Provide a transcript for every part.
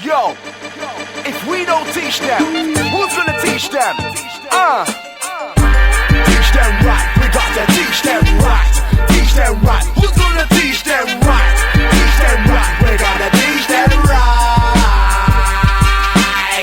Yo, if we don't teach them, who's gonna teach them? Teach them right, we got to teach them right. Teach them right, who's gonna teach them right? Teach them right, we gotta teach them right.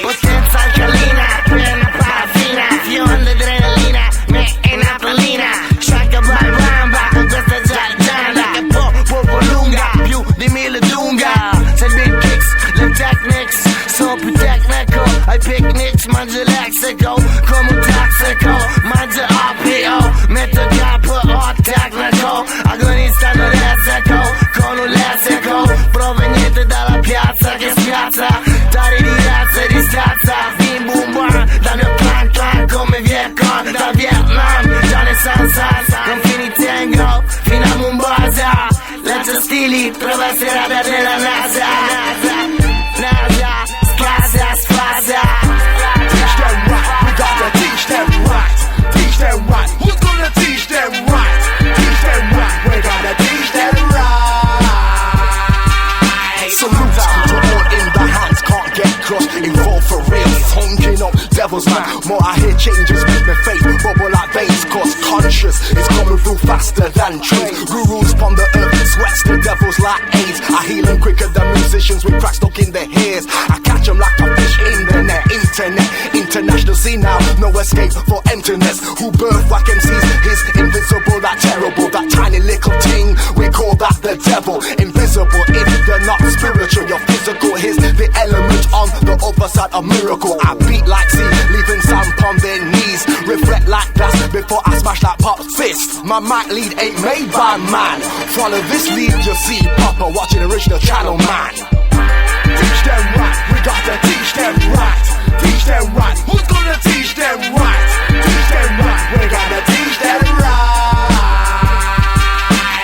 Potenza alcalina, piena paraffina, fion d'adrenalina, me e napolina. Sciacca bal bamba con questa giardana che poco lunga, più di 1000 lunga. Se il big kicks, le techniques, sono più tecnico. Ai picnics mangio lexico, come un taxico, mangio APO, metto capo o tecnico. Agonista anoresico, con un lessico, proveniente dalla piazza che spiazza. Tari di razza e di stazza, bim bum bam, dal mio clan clan come Vietcong, da Vietnam, già ne san, confini tengo, fino a Mombasa. Lancia stili, trova serata della NASA, scasa, sfasa. Teach them right, we gotta teach them right. Teach them right, who's gonna teach them right? Teach them right, we gotta teach them right. Salute to all in the hands, can't get crushed, involved for real. Honking up devils man, more I hear changes make me faith bubble like bass. Cause conscious is coming through faster than train. Gurus from the earth, sweats the devils like AIDS. I heal them quicker than musicians with cracks stuck in their hairs. I catch them like a fish in the net. Internet, international scene now, no escape for emptiness. Who birth whack MCs is invincible, that terrible, that tiny little thing, we call that the devil. Invisible if you're not spiritual, you're physical. Here's the element on the other side of miracle. I beat like sea, leaving some on their knees. Reflect like glass before I smash like pop fist. My mic lead ain't made by man. Follow this lead, you see Papa watching the original channel man. Teach them right, we gotta teach them right. Teach them right, who's gonna teach them right? Teach them right, we gotta teach them right.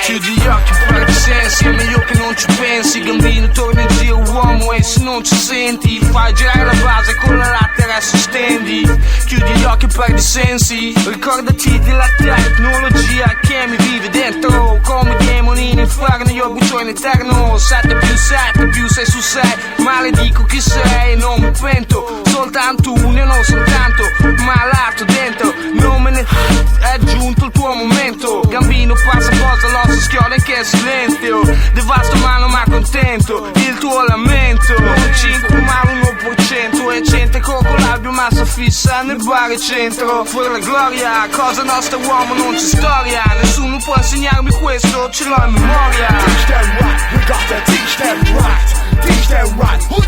Chiudi gli occhi, guarda i sensi, è meglio che non ci pensi. Gambino torna in giro uomo e se non ci senti fai girare la base con la lattera e sostendi. Chiudi gli occhi e perdi i sensi. Ricordati della tecnologia che mi vive dentro. Come demoni in inferno io brucio in eterno. 7 più 7 più 6 su 6. Maledico chi sei e non mi pento. Soltanto uno e non soltanto malato dentro. Non me ne è giunto il tuo momento. Gambino passa cosa l'osso schiola in che silenzio. Devasto mano ma contento. Il tuo lamento. Non 5 ma 1%. E cente con l'albio massa fissa nel bar e centro. Fuori la gloria, cosa nostra uomo non c'è storia. Nessuno può insegnarmi questo, ce l'ho in memoria. Teach them right, we gotta teach them right. Teach them right, who's